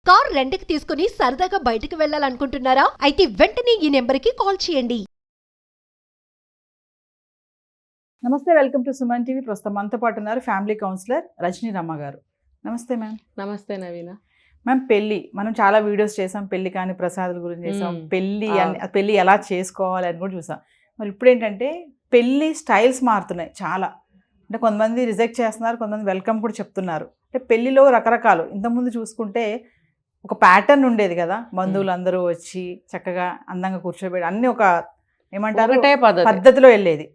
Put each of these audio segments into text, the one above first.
Car రెంట్‌కి తీసుకుని సరదాగా బయటకు వెళ్ళాలనుకుంటున్నారా? అయితే వెంటనే ఈ నెంబర్‌కి కాల్ చేయండి. నమస్తే, వెల్కమ్ టు సుమన్ టీవీ. ప్రస్తుతం మనతో పాటు ఉన్నారు ఫ్యామిలీ కౌన్సిలర్ రజనీ రమ్మ గారు. నమస్తే మ్యామ్. నమస్తే నవీన. మ్యామ్, పెళ్ళి మనం చాలా వీడియోస్ చేసాం, పెళ్ళి కానీ ప్రసాదాల గురించి చేసాం, పెళ్ళి పెళ్ళి ఎలా చేసుకోవాలి అని కూడా చూసాం. మరి ఇప్పుడు ఏంటంటే పెళ్ళి స్టైల్స్ మారుతున్నాయి చాలా. అంటే కొంతమంది రిజెక్ట్ చేస్తున్నారు, కొంతమంది వెల్కమ్ కూడా చెప్తున్నారు. అంటే పెళ్ళిలో రకరకాలు, ఇంతకుముందు చూసుకుంటే ఒక ప్యాటర్న్ ఉండేది కదా, బంధువులు అందరూ వచ్చి చక్కగా అందంగా కూర్చోబెట్టి అన్నీ ఒక ఏమంటారు పద్ధతిలో వెళ్ళేది.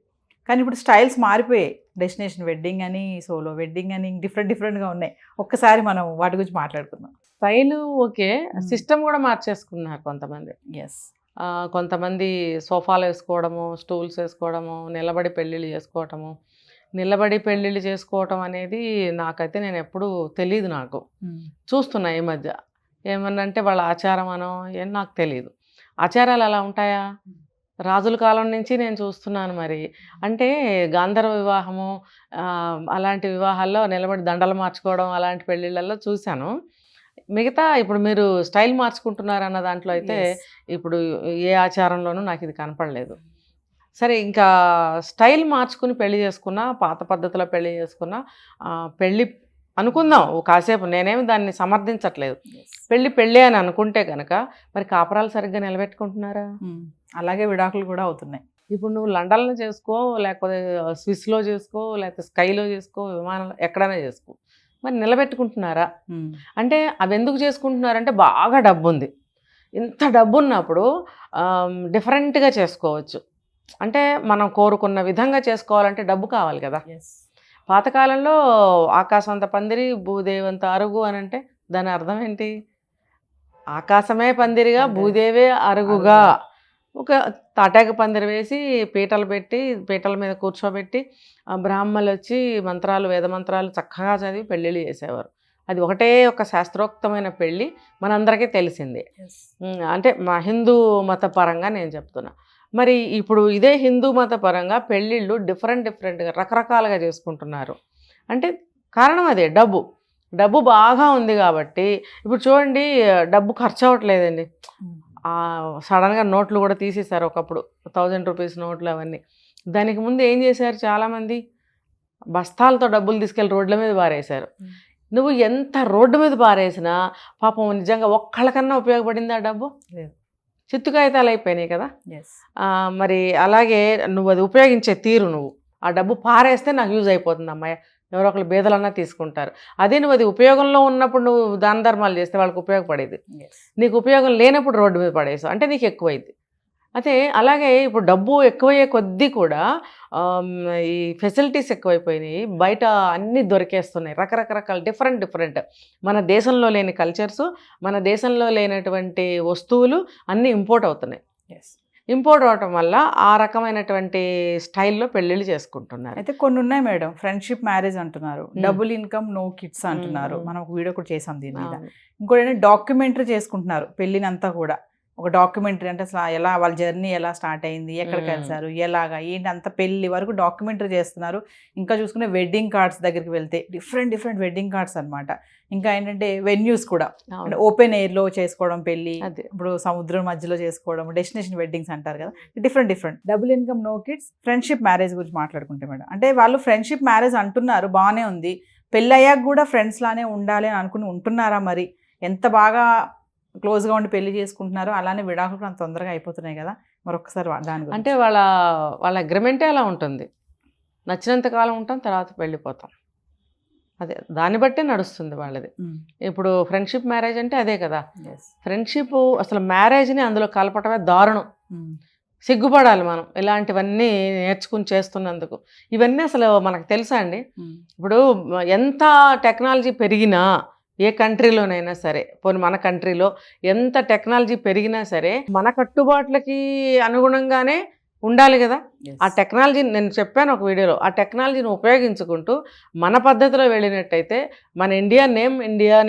కానీ ఇప్పుడు స్టైల్స్ మారిపోయాయి. డెస్టినేషన్ వెడ్డింగ్ అని, సోలో వెడ్డింగ్ అని, డిఫరెంట్గా ఉన్నాయి. ఒక్కసారి మనం వాటి గురించి మాట్లాడుకుందాం. స్టైలు ఓకే, సిస్టమ్ కూడా మార్చేసుకున్నారు కొంతమంది. ఎస్, కొంతమంది సోఫాలు వేసుకోవడము, స్టూల్స్ వేసుకోవడము, నిలబడి పెళ్ళిళ్ళు చేసుకోవటము. నిలబడి పెళ్ళిళ్ళు చేసుకోవటం అనేది నాకైతే నేను ఎప్పుడు తెలియదు. నాకు చూస్తున్నా ఈ మధ్య ఏమన్నంటే వాళ్ళ ఆచారం అనో ఏం నాకు తెలియదు. ఆచారాలు అలా ఉంటాయా? రాజుల కాలం నుంచి నేను చూస్తున్నాను. మరి అంటే గాంధర్వ వివాహము అలాంటి వివాహాల్లో నిలబడి దండలు మార్చుకోవడం అలాంటి పెళ్ళిళ్ళల్లో చూశాను. మిగతా ఇప్పుడు మీరు స్టైల్ మార్చుకుంటున్నారు అన్న దాంట్లో అయితే ఇప్పుడు ఏ ఆచారంలోనూ నాకు ఇది కనపడలేదు. సరే, ఇంకా స్టైల్ మార్చుకుని పెళ్లి చేసుకున్నా, పాత పద్ధతిలో పెళ్లి చేసుకున్నా, పెళ్ళి అనుకుందాం కాసేపు, నేనేమి దాన్ని సమర్థించట్లేదు. పెళ్ళి అని అనుకుంటే కనుక మరి కాపురాలు సరిగ్గా నిలబెట్టుకుంటున్నారా? అలాగే విడాకులు కూడా అవుతున్నాయి. ఇప్పుడు నువ్వు లండన్లో చేసుకో, లేకపోతే స్విస్లో చేసుకో, లేకపోతే స్కైలో చేసుకో, విమానంలో ఎక్కడైనా చేసుకో, మరి నిలబెట్టుకుంటున్నారా? అంటే అవి ఎందుకు చేసుకుంటున్నారంటే బాగా డబ్బు ఉంది. ఇంత డబ్బు ఉన్నప్పుడు డిఫరెంట్గా చేసుకోవచ్చు. అంటే మనం కోరుకున్న విధంగా చేసుకోవాలంటే డబ్బు కావాలి కదా. పాతకాలంలో ఆకాశంత పందిరి, భూదేవంత అరుగు అని అంటే దాని అర్థం ఏంటి? ఆకాశమే పందిరిగా, భూదేవే అరుగుగా. ఒక తాటాక పందిరి వేసి పీటలు పెట్టి, పీటల మీద కూర్చోబెట్టి బ్రాహ్మణులు వచ్చి మంత్రాలు, వేద మంత్రాలు చక్కగా చదివి పెళ్ళిళ్ళు చేసేవారు. అది ఒకటే ఒక శాస్త్రోక్తమైన పెళ్ళి, మనందరికీ తెలిసిందే. అంటే మా హిందూ మత పరంగా నేను చెప్తున్నా. మరి ఇప్పుడు ఇదే హిందూ మత పరంగా పెళ్ళిళ్ళు డిఫరెంట్గా రకరకాలుగా చేసుకుంటున్నారు. అంటే కారణం అదే, డబ్బు బాగా ఉంది కాబట్టి. ఇప్పుడు చూడండి, డబ్బు ఖర్చు అవ్వట్లేదండి. సడన్గా నోట్లు కూడా తీసేశారు. ఒకప్పుడు 1000 రూపీస్ నోట్లు అవన్నీ. దానికి ముందు ఏం చేశారు చాలామంది? బస్తాలతో డబ్బులు తీసుకెళ్ళి రోడ్ల మీద పారేశారు. నువ్వు ఎంత రోడ్డు మీద పారేసినా పాపం నిజంగా ఒక్కళ్ళకన్నా ఉపయోగపడింది ఆ డబ్బు? లేదు, చిత్తుకాయితాలు అయిపోయినాయి కదా. మరి అలాగే నువ్వు అది ఉపయోగించే తీరు, నువ్వు ఆ డబ్బు పారేస్తే నాకు యూజ్ అయిపోతుంది అమ్మాయి, ఎవరో ఒకరు బేదలన్నా తీసుకుంటారు. అదే నువ్వు అది ఉపయోగంలో ఉన్నప్పుడు నువ్వు దాన ధర్మాలు చేస్తే వాళ్ళకి ఉపయోగపడేది. నీకు ఉపయోగం లేనప్పుడు రోడ్డు మీద పడేసావు అంటే నీకు ఎక్కువైంది. అయితే అలాగే ఇప్పుడు డబ్బు ఎక్కువయ్యే కొద్దీ కూడా ఈ ఫెసిలిటీస్ ఎక్కువైపోయినాయి. బయట అన్నీ దొరికేస్తున్నాయి, రకరకాల డిఫరెంట్ మన దేశంలో లేని కల్చర్స్, మన దేశంలో లేనటువంటి వస్తువులు అన్నీ ఇంపోర్ట్ అవుతున్నాయి. ఇంపోర్ట్ అవటం వల్ల ఆ రకమైనటువంటి స్టైల్లో పెళ్ళిళ్ళు చేసుకుంటున్నారు. అయితే కొన్ని ఉన్నాయి మేడం, ఫ్రెండ్షిప్ మ్యారేజ్ అంటున్నారు, డబుల్ ఇన్కమ్ నో కిడ్స్ అంటున్నారు. మనం ఒక వీడియో కూడా చేసాం దీని మీద. ఇంకోటి ఏంటంటే డాక్యుమెంటరీ చేసుకుంటున్నారు పెళ్ళినంతా కూడా. ఒక డాక్యుమెంటరీ అంటే అసలు ఎలా వాళ్ళ జర్నీ ఎలా స్టార్ట్ అయింది, ఎక్కడికి వెళ్తారు, ఎలాగా ఏంటి, అంత పెళ్ళి వరకు డాక్యుమెంటరీ చేస్తున్నారు. ఇంకా చూసుకుంటే వెడ్డింగ్ కార్డ్స్ దగ్గరికి వెళ్తే డిఫరెంట్ వెడ్డింగ్ కార్డ్స్ అనమాట. ఇంకా ఏంటంటే వెన్యూస్ కూడా, అంటే ఓపెన్ ఎయిర్లో చేసుకోవడం పెళ్ళి, ఇప్పుడు సముద్రం మధ్యలో చేసుకోవడం, డెస్టినేషన్ వెడ్డింగ్స్ అంటారు కదా. Different double income no kids, friendship marriage గురించి మాట్లాడుకుంటే మేడం, అంటే వాళ్ళు ఫ్రెండ్షిప్ మ్యారేజ్ అంటున్నారు, బాగానే ఉంది. పెళ్ళి అయ్యాక కూడా ఫ్రెండ్స్ లానే ఉండాలి అని అనుకుని ఉంటున్నారా? మరి ఎంత బాగా క్లోజ్గా ఉండి పెళ్లి చేసుకుంటున్నారు, అలానే విడాకులు అంత తొందరగా అయిపోతున్నాయి కదా. మరొకసారి దాని గురించి. అంటే వాళ్ళ అగ్రిమెంటే అలా ఉంటుంది, నచ్చినంత కాలం ఉంటాం, తర్వాత వెళ్ళిపోతాం. అదే దాన్ని బట్టే నడుస్తుంది వాళ్ళది. ఇప్పుడు ఫ్రెండ్షిప్ మ్యారేజ్ అంటే అదే కదా. ఫ్రెండ్షిప్ అసలు మ్యారేజ్ని అందులో కలపటమే దారుణం. సిగ్గుపడాలి మనం ఇలాంటివన్నీ నేర్చుకుని చేస్తున్నందుకు. ఇవన్నీ అసలు మనకు తెలుసా అండి? ఇప్పుడు ఎంత టెక్నాలజీ పెరిగినా, ఏ కంట్రీలోనైనా సరే, పోనీ మన కంట్రీలో ఎంత టెక్నాలజీ పెరిగినా సరే మన కట్టుబాట్లకి అనుగుణంగానే ఉండాలి కదా. ఆ టెక్నాలజీ నేను చెప్పాను ఒక వీడియోలో, ఆ టెక్నాలజీని ఉపయోగించుకుంటూ మన పద్ధతిలో వెళ్ళినట్టయితే మన ఇండియా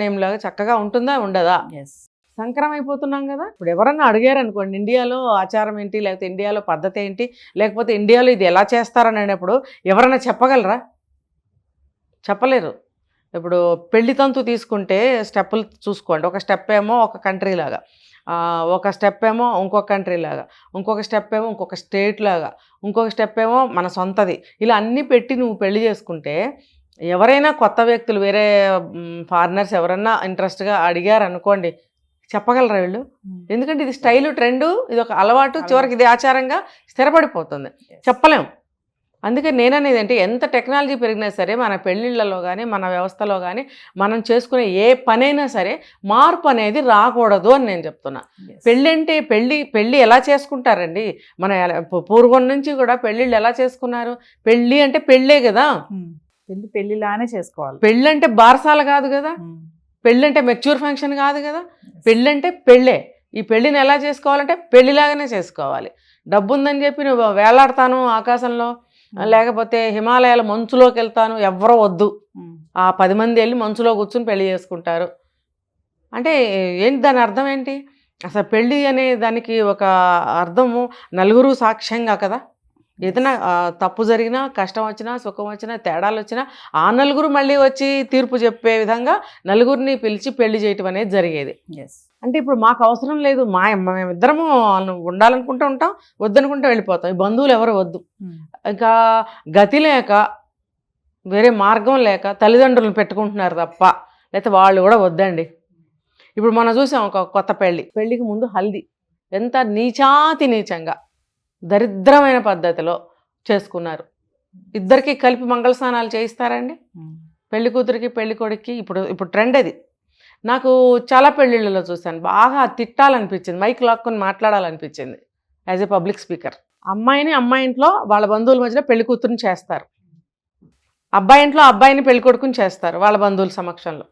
నేమ్ లాగా చక్కగా ఉంటుందా, ఉండదా? సంక్రమం అయిపోతున్నాం కదా. ఇప్పుడు ఎవరన్నా అడిగారు అనుకోండి, ఇండియాలో ఆచారం ఏంటి, లేకపోతే ఇండియాలో పద్ధతి ఏంటి, లేకపోతే ఇండియాలో ఇది ఎలా చేస్తారని అనేప్పుడు ఎవరన్నా చెప్పగలరా? చెప్పలేరు. ఇప్పుడు పెళ్లి తంతు తీసుకుంటే స్టెప్పులు చూసుకోండి. ఒక స్టెప్ ఏమో ఒక కంట్రీ లాగా, ఒక స్టెప్ ఏమో ఇంకొక కంట్రీ లాగా, ఇంకొక స్టెప్ ఏమో ఇంకొక స్టేట్ లాగా, ఇంకొక స్టెప్ ఏమో మన సొంతది. ఇలా అన్నీ పెట్టి నువ్వు పెళ్లి చేసుకుంటే ఎవరైనా కొత్త వ్యక్తులు వేరే ఫారినర్స్ ఎవరన్నా ఇంట్రెస్ట్గా అడిగారు అనుకోండి, చెప్పగలరా వీళ్ళు? ఎందుకంటే ఇది స్టైలు, ట్రెండు, ఇది ఒక అలవాటు, చివరికి ఇది ఆచారంగా స్థిరపడిపోతుంది. చెప్పలేం. అందుకే నేననేది అంటే ఎంత టెక్నాలజీ పెరిగినా సరే మన పెళ్ళిళ్ళలో కానీ మన వ్యవస్థలో కానీ మనం చేసుకునే ఏ పనైనా సరే మార్పు అనేది రాకూడదు అని నేను చెప్తున్నా. పెళ్ళి అంటే పెళ్ళి ఎలా చేసుకుంటారండి? మన పూర్వం నుంచి కూడా పెళ్ళిళ్ళు ఎలా చేసుకున్నారు? పెళ్ళి అంటే పెళ్ళే కదా, పెళ్లిలానే చేసుకోవాలి. పెళ్ళి అంటే బారసాల కాదు కదా, పెళ్ళి అంటే మెచ్యూర్ ఫంక్షన్ కాదు కదా, పెళ్ళి అంటే పెళ్ళే. ఈ పెళ్ళిని ఎలా చేసుకోవాలంటే పెళ్ళిలాగానే చేసుకోవాలి. డబ్బు ఉందని చెప్పి నువ్వు వేలాడతాను ఆకాశంలో, లేకపోతే హిమాలయాల మంచులోకి వెళ్తాను, ఎవ్వరూ వద్దు. ఆ 10 మంది వెళ్ళి మంచులో కూర్చుని పెళ్లి చేసుకుంటారు అంటే ఏంటి? దాని అర్థం ఏంటి? అసలు పెళ్ళి అనే దానికి ఒక అర్థము నలుగురు సాక్ష్యంగా కదా. ఏదైనా తప్పు జరిగినా, కష్టం వచ్చినా, సుఖం వచ్చినా, తేడాలు వచ్చినా ఆ నలుగురు మళ్ళీ వచ్చి తీర్పు చెప్పే విధంగా నలుగురిని పిలిచి పెళ్లి చేయటం అనేది జరిగేది. అంటే ఇప్పుడు మాకు అవసరం లేదు, మేమిద్దరము ఉండాలనుకుంటూ ఉంటాం, వద్దనుకుంటే వెళ్ళిపోతాం. ఈ బంధువులు ఎవరు వద్దు. ఇంకా గతి లేక, వేరే మార్గం లేక తల్లిదండ్రులను పెట్టుకుంటున్నారు తప్ప, లేకపోతే వాళ్ళు కూడా వద్దండి. ఇప్పుడు మనం చూసాం ఒక కొత్త పెళ్ళికి ముందు హల్దీ ఎంత నీచంగా దరిద్రమైన పద్ధతిలో చేసుకున్నారు. ఇద్దరికి కలిపి మంగళ స్నానాలు చేయిస్తారండి పెళ్లి కూతురికి పెళ్లి కొడుక్కి. ఇప్పుడు ట్రెండ్ అది. నాకు చాలా పెళ్ళిళ్ళలో చూశాను, బాగా తిట్టాలనిపించింది, మైక్ లాక్కొని మాట్లాడాలనిపించింది యాజ్ ఏ పబ్లిక్ స్పీకర్. అమ్మాయి ఇంట్లో వాళ్ళ బంధువుల మధ్యలో పెళ్లి కూతురుని చేస్తారు, అబ్బాయి ఇంట్లో అబ్బాయిని పెళ్లి కొడుకుని చేస్తారు వాళ్ళ బంధువుల సమక్షంలో.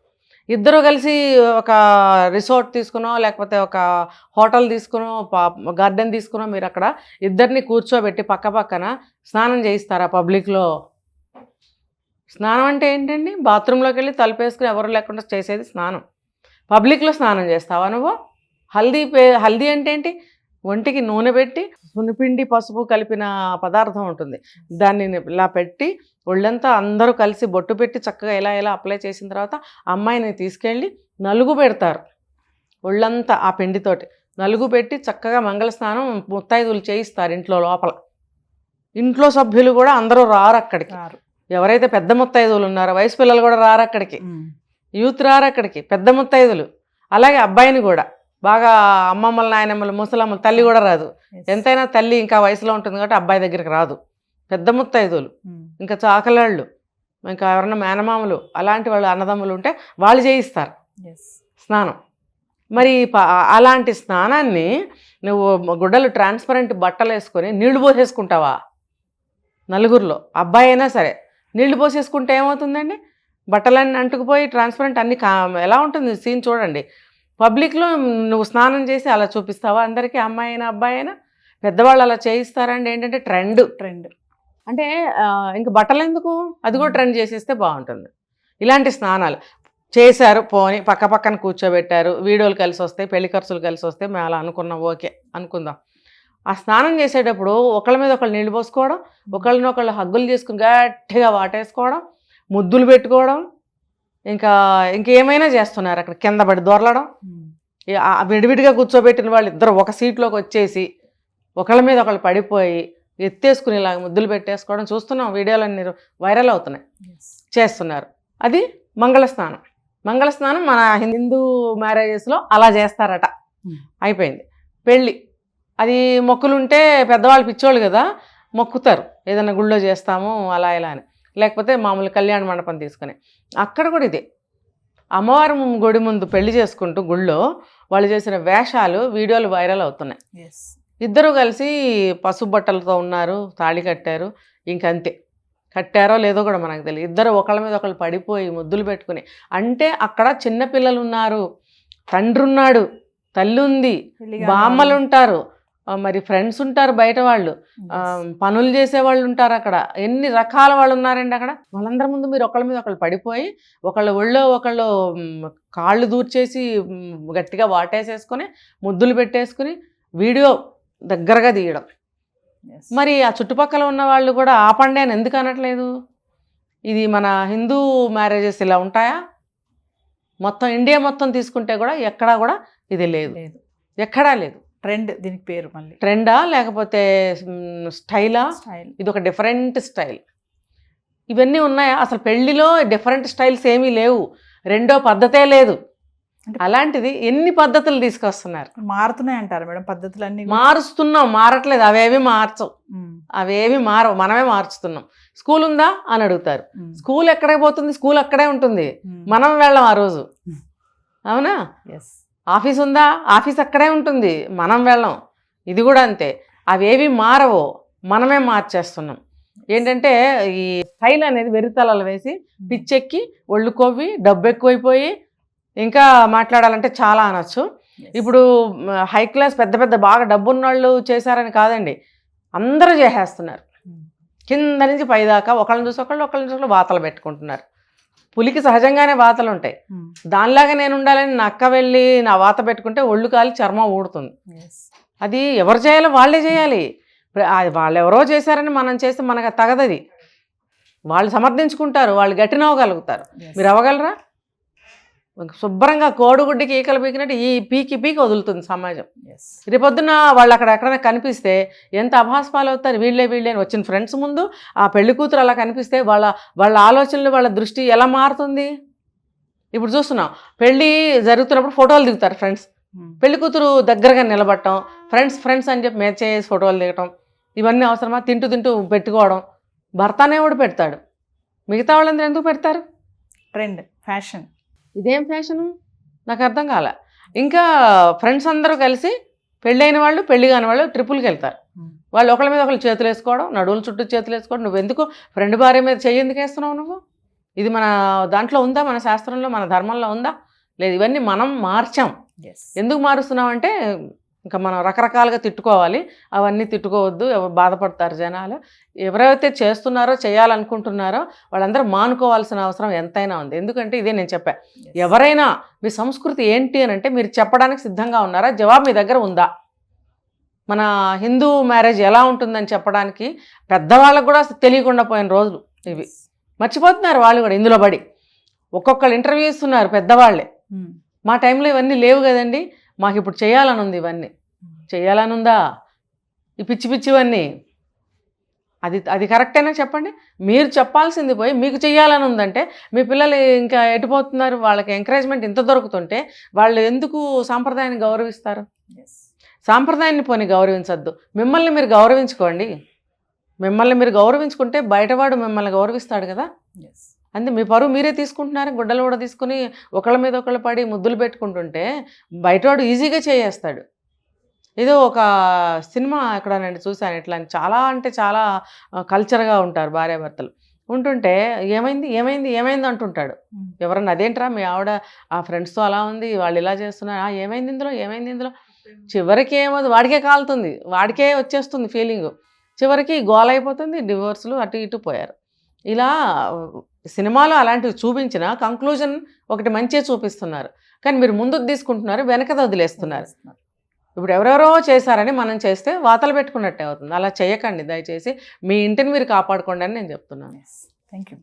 ఇద్దరు కలిసి ఒక రిసార్ట్ తీసుకునో, లేకపోతే ఒక హోటల్ తీసుకునో, గార్డెన్ తీసుకునో, మీరు అక్కడ ఇద్దరిని కూర్చోబెట్టి పక్క పక్కన స్నానం చేయిస్తారా పబ్లిక్లో? స్నానం అంటే ఏంటండి? బాత్రూంలోకి వెళ్ళి తలుపేసుకుని ఎవరు లేకుండా చేసేది స్నానం. పబ్లిక్లో స్నానం చేస్తావా నువ్వు? హల్దీ అంటే ఏంటి? ఒంటికి నూనె పెట్టి సున్నిపిండి పసుపు కలిపిన పదార్థం ఉంటుంది, దాన్ని ఇలా పెట్టి ఒళ్ళంతా అందరూ కలిసి బొట్టు పెట్టి చక్కగా ఇలా అప్లై చేసిన తర్వాత అమ్మాయిని తీసుకెళ్ళి నలుగు పెడతారు. ఒళ్ళంతా ఆ పిండితోటి నలుగు పెట్టి చక్కగా మంగళ స్నానం ముత్తైదులు చేయిస్తారు ఇంట్లో లోపల. ఇంట్లో సభ్యులు కూడా అందరూ రారు అక్కడికి. ఎవరైతే పెద్ద ముత్తైదువులు ఉన్నారో వయసు పిల్లలు కూడా రారు అక్కడికి, యూత్ రారు అక్కడికి, పెద్ద ముత్తైదులు. అలాగే అబ్బాయిని కూడా బాగా అమ్మమ్మలు, నాయనమ్మలు, ముసలమ్మలు, తల్లి కూడా రాదు. ఎంతైనా తల్లి ఇంకా వయసులో ఉంటుంది కాబట్టి అబ్బాయి దగ్గరికి రాదు. పెద్ద ముత్తైదువులు, ఇంకా చాకలాళ్ళు, ఇంకా ఎవరన్నా మేనమామలు, అలాంటి వాళ్ళు అన్నదమ్ములు ఉంటే వాళ్ళు చేయిస్తారు స్నానం. మరి అలాంటి స్నానాన్ని నువ్వు గుడ్డలు ట్రాన్స్పరెంట్ బట్టలు వేసుకొని నీళ్లు పోసేసుకుంటావా? నలుగురిలో అబ్బాయి అయినా సరే నీళ్లు పోసేసుకుంటే ఏమవుతుందండి? బట్టలన్నీ అంటుకుపోయి ట్రాన్స్పరెంట్ అన్ని ఎలా ఉంటుంది సీన్ చూడండి. పబ్లిక్లో నువ్వు స్నానం చేసి అలా చూపిస్తావా అందరికీ? అమ్మాయి అయినా అబ్బాయి అయినా పెద్దవాళ్ళు అలా చేయిస్తారండి. ఏంటంటే ట్రెండ్ అంటే ఇంక బట్టలు ఎందుకు, అది కూడా ట్రెండ్ చేసేస్తే బాగుంటుంది. ఇలాంటి స్నానాలు చేశారు, పోని పక్క పక్కన కూర్చోబెట్టారు, వీడియోలు కలిసి వస్తాయి, పెళ్లి ఖర్చులు కలిసి వస్తాయి, మేము అలా అనుకున్నాం, ఓకే అనుకుందాం. ఆ స్నానం చేసేటప్పుడు ఒకళ్ళ మీద ఒకళ్ళు నీళ్ళు పోసుకోవడం, ఒకళ్ళనొకళ్ళు హగ్గులు చేసుకుని గట్టిగా వాటేసుకోవడం, ముద్దులు పెట్టుకోవడం, ఇంకేమైనా చేస్తున్నారు. అక్కడ కింద పడి దొరలడం, విడివిడిగా కూర్చోబెట్టిన వాళ్ళు ఇద్దరు ఒక సీట్లోకి వచ్చేసి ఒకళ్ళ మీద ఒకళ్ళు పడిపోయి ఎత్తేసుకుని ఇలా ముద్దులు పెట్టేసుకోవడం చూస్తున్నాం. వీడియోలన్నీ వైరల్ అవుతున్నాయి, చేస్తున్నారు. అది మంగళస్నానం. మంగళస్నానం మన హిందూ మ్యారేజెస్లో అలా చేస్తారట. అయిపోయింది పెళ్ళి. అది మొక్కులుంటే పెద్దవాళ్ళు పిచ్చోళ్ళు కదా, మొక్కుతారు ఏదైనా గుళ్ళో చేస్తాము అలా ఇలా అని, లేకపోతే మామూలు కళ్యాణ మండపం తీసుకుని. అక్కడ కూడా ఇదే అమ్మవారి గుడి ముందు పెళ్లి చేసుకుంటూ గుళ్ళో వాళ్ళు చేసిన వేషాలు వీడియోలు వైరల్ అవుతున్నాయి. ఇద్దరు కలిసి పసుపు బట్టలతో ఉన్నారు, తాళి కట్టారు, ఇంకంతే. కట్టారో లేదో కూడా మనకు తెలియదు. ఇద్దరు ఒకళ్ళ మీద ఒకళ్ళు పడిపోయి ముద్దులు పెట్టుకుని. అంటే అక్కడ చిన్నపిల్లలు ఉన్నారు, తండ్రి ఉన్నాడు, తల్లి ఉంది, బామ్మలు ఉంటారు, మరి ఫ్రెండ్స్ ఉంటారు, బయట వాళ్ళు పనులు చేసేవాళ్ళు ఉంటారు. అక్కడ ఎన్ని రకాల వాళ్ళు ఉన్నారండి. అక్కడ వాళ్ళందరి ముందు మీరు ఒకళ్ళ మీద ఒకళ్ళు పడిపోయి ఒకళ్ళు ఒళ్ళో ఒకళ్ళు కాళ్ళు దూర్చేసి గట్టిగా వాటేసేసుకొని ముద్దులు పెట్టేసుకుని వీడియో దగ్గరగా తీయడం. మరి ఆ చుట్టుపక్కల ఉన్న వాళ్ళు కూడా ఆపండి అని ఎందుకు అనట్లేదు? ఇది మన హిందూ మ్యారేజెస్ ఇలా ఉంటాయా? మొత్తం ఇండియా మొత్తం తీసుకుంటే కూడా ఎక్కడా కూడా ఇది లేదు, లేదు. ఎక్కడా లేదు. ట్రెండ్ దీనికి పేరు మళ్ళీ ట్రెండా లేకపోతే స్టైలా? స్టైల్. ఇది ఒక డిఫరెంట్ స్టైల్. ఇవన్నీ ఉన్నాయా? అసలు పెళ్లిలో డిఫరెంట్ స్టైల్స్ ఏమీ లేవు, రెండో పద్ధతే లేదు. అలాంటిది ఎన్ని పద్ధతులు తీసుకొస్తున్నారు. మారుతున్నాయి అంటారు మేడం పద్ధతులన్నీ? మారుస్తున్నాం, మారట్లేదు. అవేవి మార్చవు, అవేవి మారవు, మనమే మార్చుతున్నాం. స్కూల్ ఉందా అని అడుగుతారు. స్కూల్ ఎక్కడికి పోతుంది? స్కూల్ అక్కడే ఉంటుంది, మనం వెళ్ళం ఆ రోజు. అవునా? ఆఫీస్ ఉందా? ఆఫీస్ అక్కడే ఉంటుంది, మనం వెళ్ళం. ఇది కూడా అంతే. అవేవి మారవో, మనమే మార్చేస్తున్నాం. ఏంటంటే ఈ స్టైల్ అనేది వెరితలలు వేసి పిచ్చెక్కి ఒళ్ళు కొవ్వి డబ్బు ఎక్కువైపోయి ఇంకా మాట్లాడాలంటే చాలా అనొచ్చు. ఇప్పుడు హై క్లాస్ పెద్ద పెద్ద బాగా డబ్బున్న వాళ్ళు చేశారని కాదండి, అందరూ చేసేస్తున్నారు. కింద నుంచి పైదాకా ఒకళ్ళని చూసి ఒకళ్ళు వాతలు పెట్టుకుంటున్నారు. పులికి సహజంగానే వాతలు ఉంటాయి, దానిలాగా నేను ఉండాలని నా అక్క వెళ్ళి నా వాత పెట్టుకుంటే ఒళ్ళు కాలి చర్మం ఊడుతుంది. అది ఎవరు చేయాలో వాళ్ళే చేయాలి. వాళ్ళు ఎవరో చేశారని మనం చేస్తే మనకు తగదది. వాళ్ళు సమర్థించుకుంటారు, వాళ్ళు గట్టినవ్వగలుగుతారు, మీరు అవ్వగలరా? శుభ్రంగా కోడిగుడ్డికి ఈకలు పీకినట్టు ఈ పీకి వదులుతుంది సమాజం. రేపొద్దున వాళ్ళు అక్కడ ఎక్కడైనా కనిపిస్తే ఎంత అభాస్పాలు అవుతారు. వీళ్ళే అని వచ్చిన ఫ్రెండ్స్ ముందు ఆ పెళ్లి కూతురు అలా కనిపిస్తే వాళ్ళ ఆలోచనలు వాళ్ళ దృష్టి ఎలా మారుతుంది? ఇప్పుడు చూస్తున్నాం, పెళ్ళి జరుగుతున్నప్పుడు ఫోటోలు దిగుతారు ఫ్రెండ్స్. పెళ్లి కూతురు దగ్గరగా నిలబడటం, ఫ్రెండ్స్ అని చెప్పి మేచ్ చేసి ఫోటోలు దిగటం, ఇవన్నీ అవసరమా? తింటూ పెట్టుకోవడం. భర్త అనేవాడు పెడతాడు, మిగతా వాళ్ళందరూ ఎందుకు పెడతారు? Trend, fashion. ఇదేం ఫ్యాషను నాకు అర్థం కాల. ఇంకా ఫ్రెండ్స్ అందరూ కలిసి పెళ్ళైన వాళ్ళు పెళ్లి కాని వాళ్ళు ట్రిప్పులకి వెళ్తారు. వాళ్ళు ఒకళ్ళ మీద ఒకళ్ళు చేతులు వేసుకోవడం, నడువుల చుట్టూ చేతులు వేసుకోవడం. నువ్వెందుకు ఫ్రెండ్ భార్య మీద చెయ్యి ఎందుకు వేస్తున్నావు నువ్వు? ఇది మన దాంట్లో ఉందా? మన శాస్త్రంలో, మన ధర్మంలో ఉందా? లేదు. ఇవన్నీ మనం మార్చాం. ఎందుకు మారుస్తున్నాం అంటే ఇంకా మనం రకరకాలుగా తిట్టుకోవాలి, అవన్నీ తిట్టుకోవద్దు, బాధపడతారు జనాలు. ఎవరైతే చేస్తున్నారో చేయాలనుకుంటున్నారో వాళ్ళందరూ మానుకోవాల్సిన అవసరం ఎంతైనా ఉంది. ఎందుకంటే ఇదే నేను చెప్పా, ఎవరైనా మీ సంస్కృతి ఏంటి అని అంటే మీరు చెప్పడానికి సిద్ధంగా ఉన్నారా? జవాబు మీ దగ్గర ఉందా? మన హిందూ మ్యారేజ్ ఎలా ఉంటుందని చెప్పడానికి పెద్దవాళ్ళకు కూడా తెలియకుండా పోయిన రోజులు ఇవి. మర్చిపోతున్నారు వాళ్ళు కూడా ఇందులో పడి. ఒక్కొక్కరు ఇంటర్వ్యూ ఇస్తున్నారు పెద్దవాళ్ళే. మా టైంలో ఇవన్నీ లేవు కదండి, మాకు ఇప్పుడు చేయాలని ఉంది, ఇవన్నీ చేయాలని ఉందా? ఈ పిచ్చివన్నీ అది కరెక్టేనా చెప్పండి? మీరు చెప్పాల్సింది పోయి మీకు చేయాలని ఉందంటే మీ పిల్లలు ఇంకా ఎటుపోతున్నారు? వాళ్ళకి ఎంకరేజ్మెంట్ ఇంత దొరుకుతుంటే వాళ్ళు ఎందుకు సాంప్రదాయాన్ని గౌరవిస్తారు? సాంప్రదాయాన్ని పోని గౌరవించద్దు, మిమ్మల్ని మీరు గౌరవించుకోండి. మిమ్మల్ని మీరు గౌరవించుకుంటే బయటవాడు మిమ్మల్ని గౌరవిస్తాడు కదా. అంతే, మీ పరువు మీరే తీసుకుంటున్నారు. గుడ్డలు కూడా తీసుకుని ఒకళ్ళ మీద ఒకళ్ళు పడి ముద్దులు పెట్టుకుంటుంటే బయటవాడు ఈజీగా చేయేస్తాడు. ఏదో ఒక సినిమా ఎక్కడ నేను చూశాను, ఇట్లా చాలా అంటే చాలా కల్చర్గా ఉంటారు భార్యాభర్తలు. ఉంటుంటే ఏమైంది అంటుంటాడు. ఎవరన్నా అదేంట్రా మీ ఆవిడ ఆ ఫ్రెండ్స్తో అలా ఉంది, వాళ్ళు ఇలా చేస్తున్నారు, ఏమైంది ఇందులో? చివరికి ఏమవుతుంది, వాడికే కాలుతుంది, వాడికే వచ్చేస్తుంది ఫీలింగ్. చివరికి గోల అయిపోతుంది, డివోర్స్లు అటు ఇటు పోయారు. ఇలా సినిమాలో అలాంటివి చూపించిన కంక్లూజన్ ఒకటి మంచిగా చూపిస్తున్నారు, కానీ మీరు ముందుకు తీసుకుంటున్నారు, వెనక వదిలేస్తున్నారు. ఇప్పుడు ఎవరెవరో చేశారని మనం చేస్తే వాతలు పెట్టుకున్నట్టే అవుతుంది. అలా చేయకండి దయచేసి. మీ ఇంటిని మీరు కాపాడుకోండి అని నేను చెప్తున్నాను. Thank you.